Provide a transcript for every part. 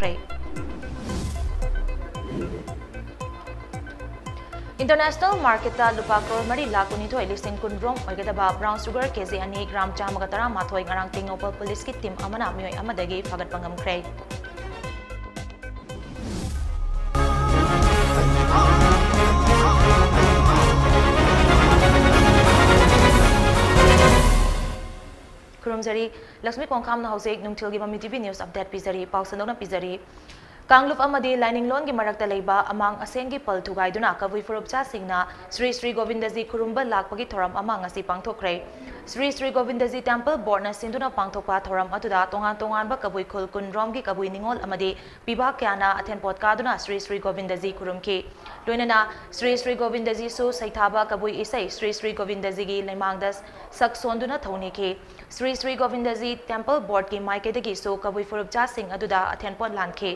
ꯄꯥꯡꯊꯣꯛꯈ꯭ꯔꯦ꯫ International market ta lupa crore mari lakh 12,000 rom oigadaba brown sugar kg 2 gram 113 ngarang Tingnopal police ki team amana mioi amadagi fagatpa ngamkhre. Kurumjari LUXMI KONGKHAM na hause nungthilgi Mami TV news update pizari pausandona pizari Kanglup amadi lining loan gi marakta leiba amang asengi pal thugaiduna kavui furupcha singna Sri Govindaji Kurumba lakpagi thoram amang asi pangthokre. Sri Govindaji Temple Board na sinduna pangthokpa thoram atuda tongan ba kavui khul kunrom gi kavui ningol amadi piba kyana athenpot kaduna Sri Govindaji Kurumki. Loinana Sri Govindaji su saithaba kavui isai Sri Govindaji gi leimangdas sak sonduna thoniki. Sri Govindaji Temple Board ki maikedagi su kavui furupcha sing aduda athenpot lanki.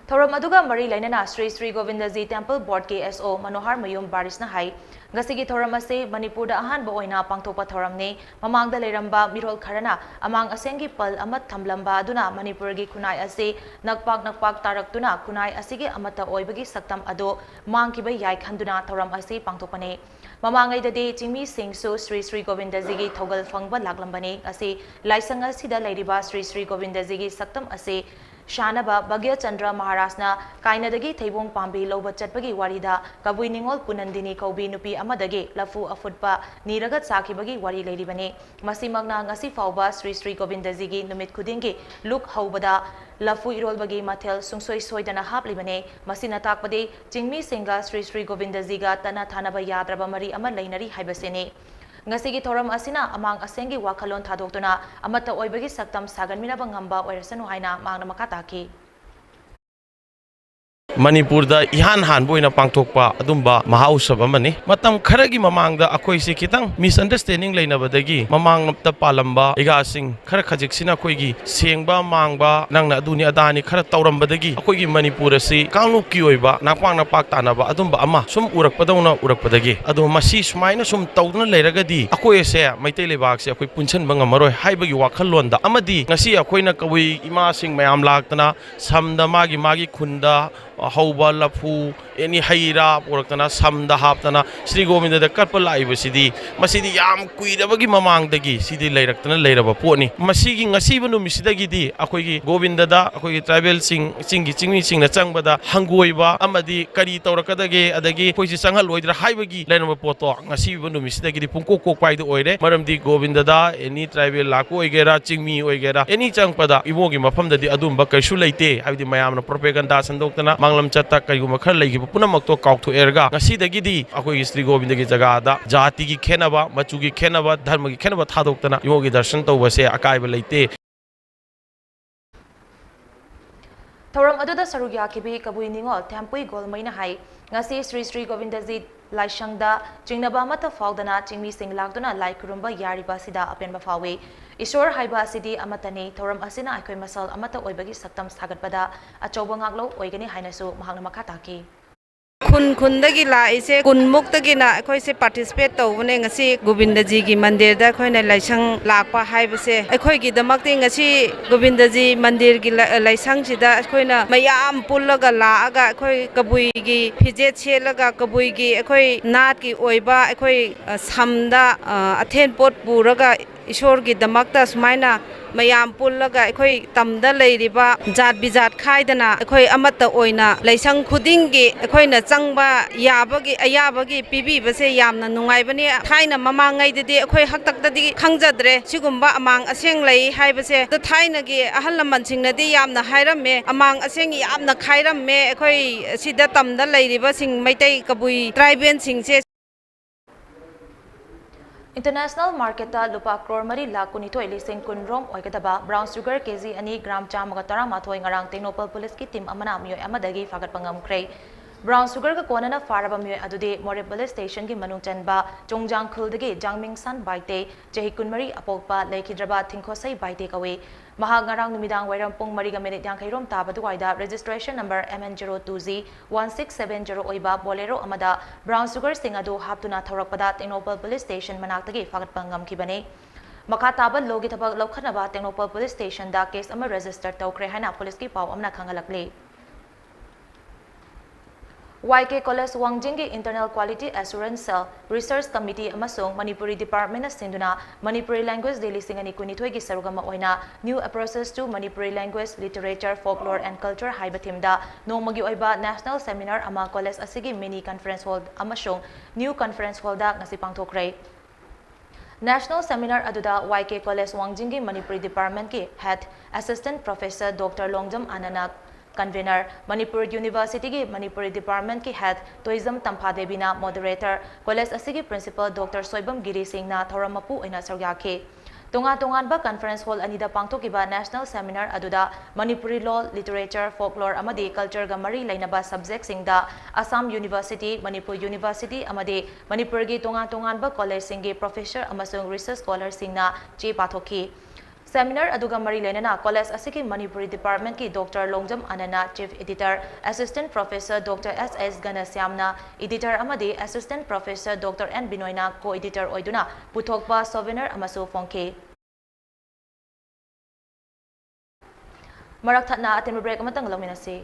Thoram aduga mari lainana Sri Govindaji Temple Board KSO Manohar Mayum Barisna hai ngasigi thoram ase Manipur da ahan ba oina pangthokpa thoram ne mamangda leiramba mirol kharana amang asengi pal amat thamlamba aduna Manipur gi khunai ase nakpak taraktuna khunai asigi amata oibagi saktam ado mangkiba yai khanduna thoram ase pangthokpane mamangai dade Chingmi Singh su Sri Govindaji gi thogal phangba laklambane ase laisang asida leiriba Sri Govindaji gi saktam ase Shanaba Bhagya Chandra Maharajna Kainadagi Thaibong Pambi Loba Chatpagi Warida Kabui Ningol Punandini Kaubi Nupi Amadagi Lafu Afutpa Niragat Sakibagi Wari Ladibane Masimagna Ngasi Fauba Sri Govindaji gi Numit Kudingi Luk Haubada Lafu Irolbagi Mathel Sungsoi Soidana Haplibane Masina Takpade Chingmi Singha Sri Govindaji ga Tana Thanaba Yadraba Mari Ama Lainari Haibasene Ngasigi thoram asina amang asengi wakhalon thadokduna amata oibagi saktam saganminaba ngamba oirasanu haina mangna makataki Manipur da ihan han boina pangthokpa adumba mahausab amani matam kharagi mamangda akoi se kitang misunderstanding leinabadagi mamang napta palamba iga sing khara khajik sina koigi sengba mangba nangna aduni adani khara taurambadagi akoigi Manipur asi kanglup ki oiba nakpang napak tanaba adumba ama sum urakpadawna urakpadagi adu masi sumaina sum tawduna leiragadi akoi se maitai lebak se akoi punchan bangamaroi haibagi wakhalonda amadi ngasi akoina kawi ima sing mayam laktana samda magi khunda Hauba Lafu, any Haira, Portana, Samda Haptana, Sri Govinda the Kappa Laibasidi, Masidi Yam Kuidabagi Mamang the Gi, Sidi Lairakana Lairaba Pony, Masigi Nasibanu Misidagidi, Akogi, Govinda, Akogi Tribal Chingmi Sing the Changbada, Hanguiba, Amadi, Kari Torakadagi, Adagi, Poisi Sangal, Loidra Haibagi, Lenova Poto, Nasibanu Misidagi, Punko by the Oide, Madam di Govinda, any tribal Lako Egera, Chingmi Oegera, any Changpada, Iwogi Mapam the Adumba Kashulate, have the Mayam propaganda and Doctana. Manglam chatta kayuma khar legi punam to kauktu erga ngasi dagidi akoi Sri Govinda gi jaga da jati gi khenaba machu gi khenaba dharma gi khenaba thadoktana yogi darshan tawbase akaiba leite Thoram aduda sarugya kibi kabui ningol Thampui Golmaina hai ngasi Sri Govindaji Laishangda Chingnaba mata faudana Chingmi Singh lakduna lai kurumba yariba sida apenba fawe Ishor haiba sidi amatani thoram asina akoi masal amata oibagi saktam sagatpada achoba ngaklo oigani hainasu mahangna makataki Khundagi la ise kunmuktagi na akhoi se participate tawbane ngasi Govindaji gi mandir da akhoi na laisang lakpa haibase akhoi gi damakte ngasi Govindaji mandir gi laisang sida akhoi na mayam pullaga laaga akhoi kabui gi phijet chelaga kabui gi akhoi nat gi oiba akhoi samda athen pot puraga Ishor gi damakta sumaina mayam pullaga akhoi tamda leiriba jat bijat khaidana akhoi amata oina laisang khudingi akhoi na changba yabagi ayabagi pibi base yamna nungaibani thaina mamangai didi akhoi haktaktadi khangjadre sigumba amang aseng lei haibase to thaina gi ahallaman singnadi yamna hairamme amang aseng yamna khairamme akhoi sida tamda leiriba sing maitai kabui tribal singse International market ta lupa crore mari lakh 12,000 rom oigadaba brown sugar kg 2 gram 113 ngarang Tingnopal police ki team amana mioi amadagi fagat pangamkhre Brown sugar ka kona faraba mioi adude More police station ki manung chanba Chongjang khildagi Jangming San baite Jahi kunmari apokpa Laikhidraba Thingkhosai baite kawe Mahag ngarang numidang wairam pung mariga minute yankairom tabadu waida registration number MN02Z 1670 oiba bolero amada brown sugar singado haptuna thorakpada Tingnopal police station manaktagi fagat pangam kibane Makha taba logi thabak laukhanaba Tengnopal Police Station da case ama register tawkre haina police ki paw amna khangalakle. YK College Wangjingi Internal Quality Assurance Cell Research Committee amasung Manipuri Department sinduna Manipuri Language Daily Singani Kunithoi gi sarugama oina New Approaches to Manipuri Language, Literature, Folklore and Culture haiba thimda nongmagi oiba National Seminar ama college asigi mini conference hall amasung New Conference Hall da ngasi pangthokre. National Seminar aduda YK College Wangjingi Manipuri Department ki Head Assistant Professor Dr. Longjam Ananak Convener Manipur University ki Manipuri Department ki Head Tourism Tamphadebina Moderator College asigi Principal Dr. Soibam Giri Singh na Thoramapu ina sargyakhe. Tunga-tungan ba Conference Hall anida pangthokiba National Seminar aduda Manipuri Law, Literature, Folklore amadi Culture ga mari lainaba subject singda Assam University, Manipur University amadi Manipur gi tunga-tungan ba college singi professor amasung research scholar singna che pathoki. Seminar aduga mari lenana college asiki Manipuri Department ki Dr. Longjam Anana Chief Editor, Assistant Professor Dr. S.S. Ganasyamna Editor amadi Assistant Professor Dr. N. Binoyna Co-Editor oiduna puthokba souvenir amasu fongke. Marak thatna atin break amatang lominasi.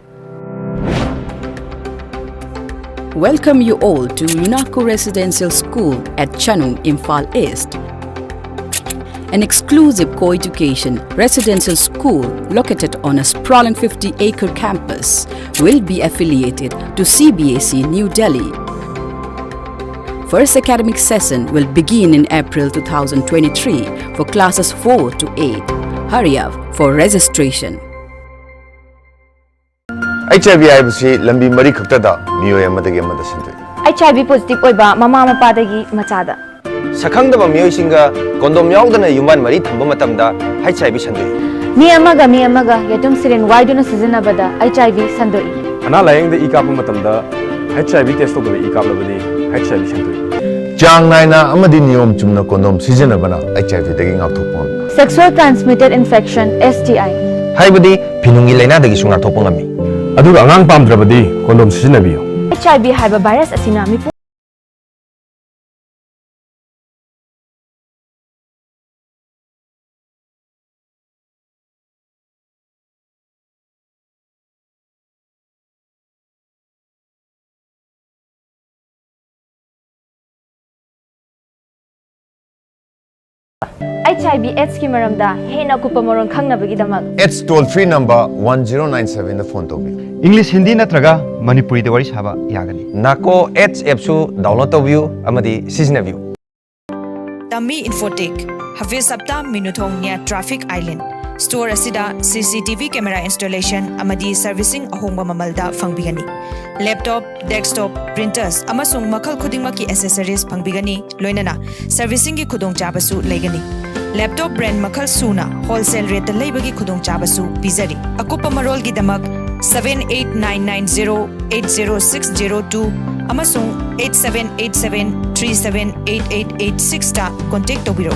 Welcome you all to UNACO Residential School at Chanung, Imphal East. An exclusive co-education residential school located on a sprawling 50-acre campus will be affiliated to CBSE New Delhi. First academic session will begin in April 2023 for classes 4 to 8. Hurry up for registration. HIV IBC lambi mari khaktada miyoy amadagi amada sindoi. HIV positive oiba mama mapadagi machada. Sakhangdaba miyoy singa kondom yaudana yuman mari thamba matamda HIV sandoi. Mi amaga yatum siren waiduna sizinabada HIV sandoi. Ana layengda ikapa matamda HIV test tobada ikaplabani HIV sandoi. Jang naina amadi niyom chumna kondom sizinabana HIV dagi ngakthokpon. Sexual transmitted infection STI. Haibadi pinungi laina dagi sungar thopongami. Aduga angang pamdrabadi kondom sijinabiyo. HIV haiba virus asina mi HIV AIDS ki maramda hena kupa moron khangnabagi damak. AIDS toll-free number 1097 da phone tobi. English Hindi natraga Manipuri da wari saba yagani. Nako AIDS app su download tobiu amadi sijinabiu. Tami Infotech Hafiz Sapta Minuthong near Traffic Island. Store asida CCTV camera installation amadi servicing ahongba mamalda fangbigani. Laptop, desktop, printers amasung makhal khudingmaki accessories fangbigani loinana servicing gi khudong chabasu legani. Laptop brand makhal suna wholesale rate da leibagi khudong chabasu bizari. Akupa marol gi damak 7899080602 amasung 8787378886 ta contact tobiro.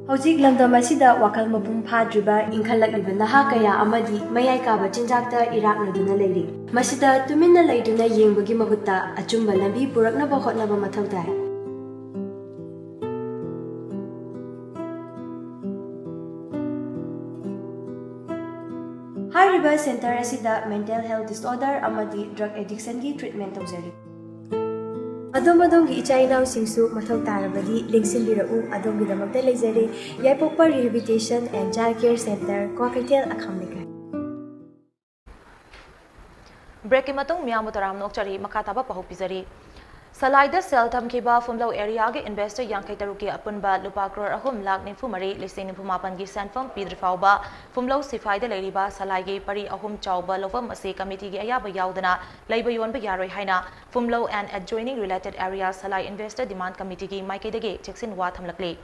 Hojik lamdam asida wakal mapung phadriba inkhalakliba naha kaya amadi mayai kaba chinjakta iraknaduna leiri. Masida tuminna leiduna yengbagi mahutta achumba lambi puraknaba hotnaba mathau tai. Hariba center asida mental health disorder amadi drug addiction gi treatment tawjari. Adom-adom gi ichainaw singsu mathau tarabadi lingsinbirau adom gi damakta leizari Yaipokpa Rehabilitation and Child Care Center Kwakaitel Akhamnika. Break matung miyamu taram nokchari makataba pahupizari. Salaida sel thamkiba fumlau area ge investor yankai taruki apunba lupa crore ahum lakh nifu mari lising nifu mapan gi sanfam pidrifauba fumlau sifaida leiriba salai ge pari ahum chauba lofam ase committee ge ayaba yaudana leiba yonba yaroi haina fumlau and adjoining related areas salai investor demand committee gi maikaidage cheksin wa thamlakle.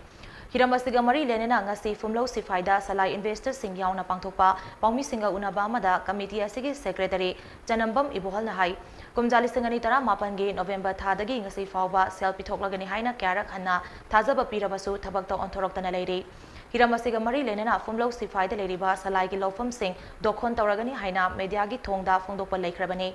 Hiramasiga mari lenena ngasi fumlau sifaida salai investor sing yauna pangthokpa paumi singa unaba amada committee asigi secretary Janambam Ibuhal na hai Kumjali singani tara mapan ge November thadagi ngasi fauba sel pithoklagani haina kyarak hanna thajaba pirabasu thabakta onthoroktana leiri. Hiramasiga mari lenena fumlau sifaida leiriba salai gi lofam sing dokhon tauragani haina media gi thongda phongdokpa leikrabani.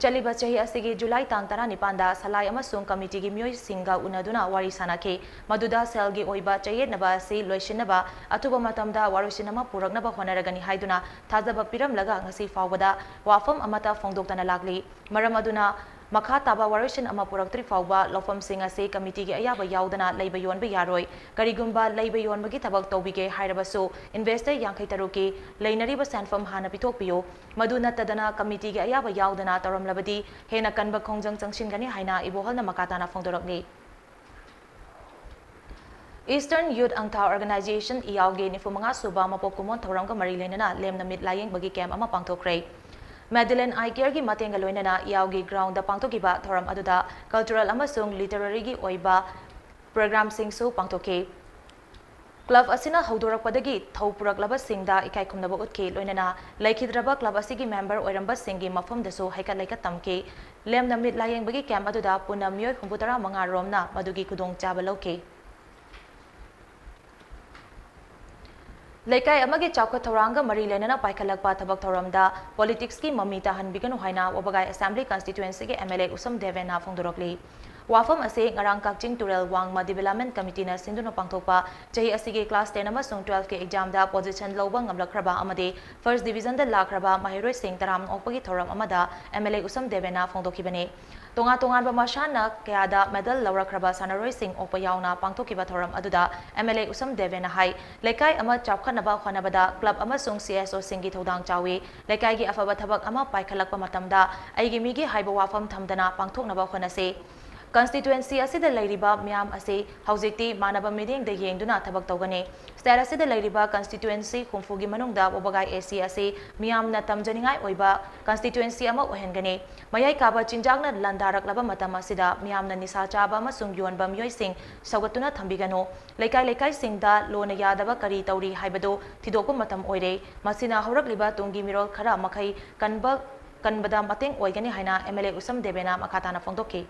Chaliba chahi asigi July tang tara nipanda salai amasung committee gi miyoi singa unaduna wari sanaki maduda sel gi oiba chayet naba si loisinaba atuba matamda warusinama puraknaba honaragani haiduna thajaba piramlaga ngasi fawbada wafam amata fongdoktana lagli maram aduna Makha taba warishin ama puraktri fawba lofam sing ase committee gi ayaba yaudana leiba yonba yaroi karigumba leiba yonbagi tabak tawbige hairabasu investor yankai taruki leinariba sanfam hana pitokpiyo maduna tadana committee gi ayaba yaudana taramlabadi hena kanba khongjang changshingani haina ibohalna makatana fongdorakni Eastern Youth Angtha Organization IAUG nifumanga suba mapokumon thorangka mari lenana lemna mit layeng bagi camp ama pangthokre Madeline Aikir gi matenga loinana IAUG ground da pangthokiba thoram aduda cultural amasung literary gi oiba program singsu pangthoke Club asina haudorakpadagi thaupurak singda ikai khumnaba utke loinana laikhidraba club asigi member oiramba singi mafam dasu haika laika tamke lemna mit layeng bagi camp aduda puna miyoi 95 romna madugi kudong chaba lauke Laikai amagi chawka thoranga mari lenana paikhalakpa thabak thoramda politics ki mamita hanbiganu haina wabagai assembly constituency ge MLA usam devena fongdorokli wafam ase ngarang kakching tural wangma development committee na sinduna pangthokpa chahi asigi class 10 amasung 12 ke exam da position loba ngamlakraba amade first division da lakraba mahiroi sing taram okpagi thoram amada MLA usam devena fongdokibane Tonga tongan ba masana kayada medal lawrakraba sanaroi sing okpa yauna pangthokiba thoram aduda MLA usam devena hai lekai ama chapkhanaba khonabada club amasung CSO singi thodang chawi lekai gi afaba thabak ama paikhalakpa matamda aigi migi haiba wafam thamdana pangthoknaba khonase Constituency asida lairiba myam ase haujekti manaba meeting de yengduna thabak tawgane star asida lairiba constituency khumfugi manungda obagai AC ase myam na tamjaningai oiba constituency ama ohengane mayai kaba chinjangna landarak laba matam asida myam na nisa chaba amasung yonba myoi sing sagatuna thambigano lekai singda lona yadaba kari tauri haibado thidokpa matam oire masina horakliba tungi mirol khara makhai kanbada mateng oigani haina MLA usam debena makatana fongdoki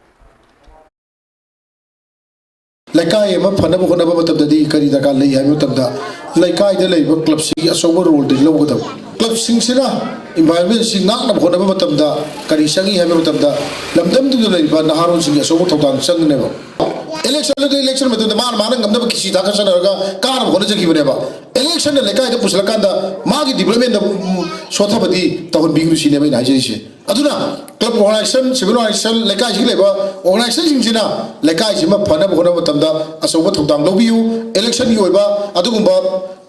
Laikai ama phanaba khonaba matamdadi kari daka lei hai matamda laikai da leiba club si asoba role de lawgadam club sing sina environment sing ngakna khonaba matamda kari sangi hai matamda lamdam du leiba naharon sing asoba thawdang changneba election matamda mana ngamdaba kisi daka sanaraga kar khona jagibneba election da laikai da puslakanda magi development da sothabadi tahon bigru sineba ina jise aduna club organization civil organization laikai si leiba organization sing sina laikai sima phanaba khonaba matamda asoba thawdang lobiu election gi oiba adugumba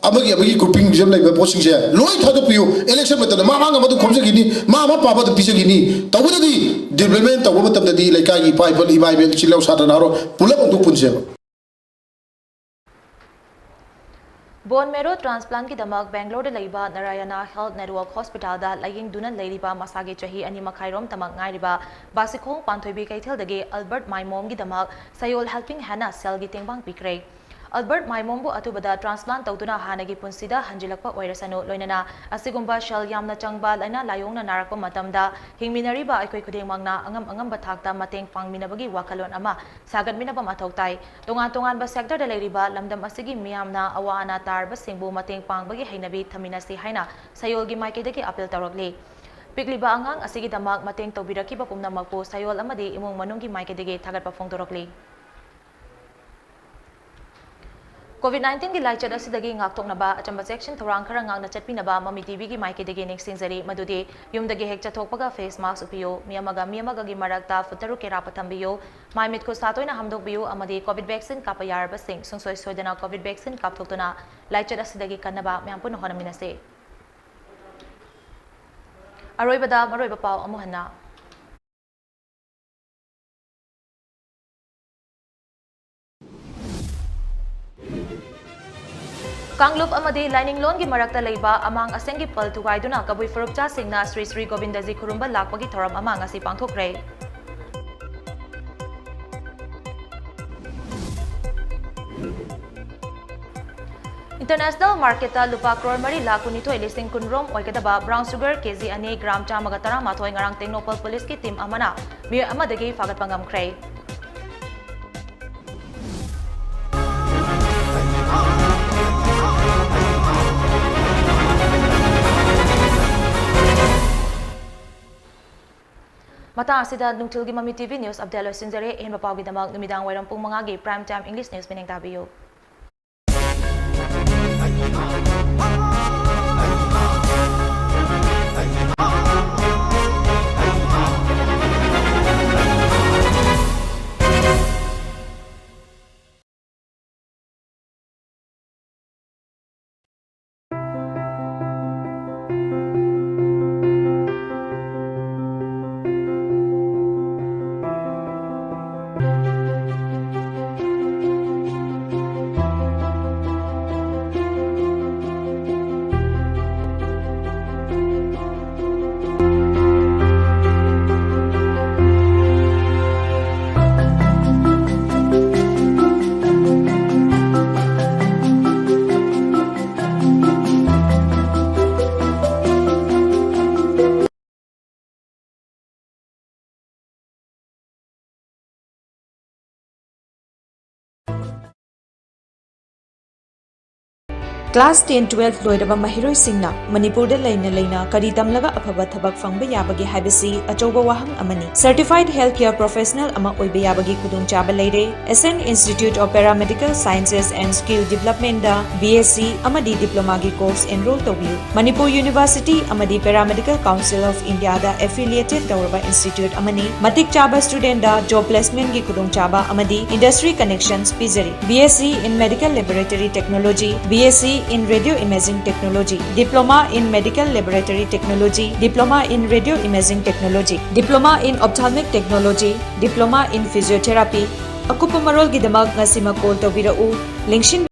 amagi grouping jam leiba posting se loi thadopio election matamda ma ngam adu khomjagini ma paba da pisagini tawudadi development tawu matamda di laikai gi paibal environment chilau satanaro pulap untuk punseba Bone marrow transplant ki damak Bangalore de leiba Narayana Health Network Hospital da laying duna leiriba masage chahi ani makhairom tamak ngairiba basikhong panthoibi kaithel dage Albert Maimom gi damak sayol helping hana cell gi tengbang pikre Albert Maimom bu atubada transplant tawduna hanagi punsida hanjilakpa oirasanu loinana asigumba shell yamna changba laina layongna narakpa matamda hingminariba aikoi khudengmangna angam ba thakta mateng pangminabagi wakalon ama sagatminaba mathoktai tongan ba sector da leiriba lamdam asigi miyamna awana tarba singbu mateng pangbagi hainabi thaminasi haina sayolgi maikidagi appeal tawrakli Pigliba angang asigi damak mateng tawbirakiba pumnamakpo sayol amadi imung manunggi maikidagi thagatpa fongdorokli COVID-19 gi laichad asidagi ngakthoknaba achamba section thorang khara ngakna chatpinaba mami TV gi maike dege next sinjari madudi yumdagi hek chathokpaga face mask upiyo miyamaga gi marakta futaru kera pathambiyo maimit ko satoina hamdokbiyo amadi COVID vaccine kapa yarba sing sungsoi soidana COVID vaccine kapthoktuna laichad asidagi kannaba myampun honaminase aroiba pau amuhanna Kangluf amadi lining loan gi marakta leiba amang asengi pal tugaiduna kabui furupcha singna Sri Govindaji khurumba lakpagi thoram amang asi pangthokre International market ta lupa crore mari lakunithoi lising kunrom oigadaba brown sugar kg ani gram chamaga tara mathoi ngarang Technopol police ki team amana mi amadagi fagat pangam krai Mata asida nungtilgi Mami TV News update loisinjare hen bapawgi damak numidang wairam pung 5 gi prime time English news mineng tabiyo. Class 10-12 loiraba mahiroi singna Manipur da leina kari tamlaga afaba thabak fangba yabagi haibasi achoba wahang amani certified healthcare professional ama oiba yabagi khudung chaba leire SN Institute of Paramedical Sciences and Skill Development da BSc amadi diploma gi course enroll tobiu Manipur University amadi Paramedical Council of India da affiliated tawraba institute amani matik chaba student da job placement gi khudung chaba amadi industry connections pizari BSc in Medical Laboratory Technology BSc in Radio Imaging Technology, Diploma in Medical Laboratory Technology, Diploma in Radio Imaging Technology, Diploma in Ophthalmic Technology, Diploma in Physiotherapy. Akupa marol gidamag nga sima call tawbirau, lingshin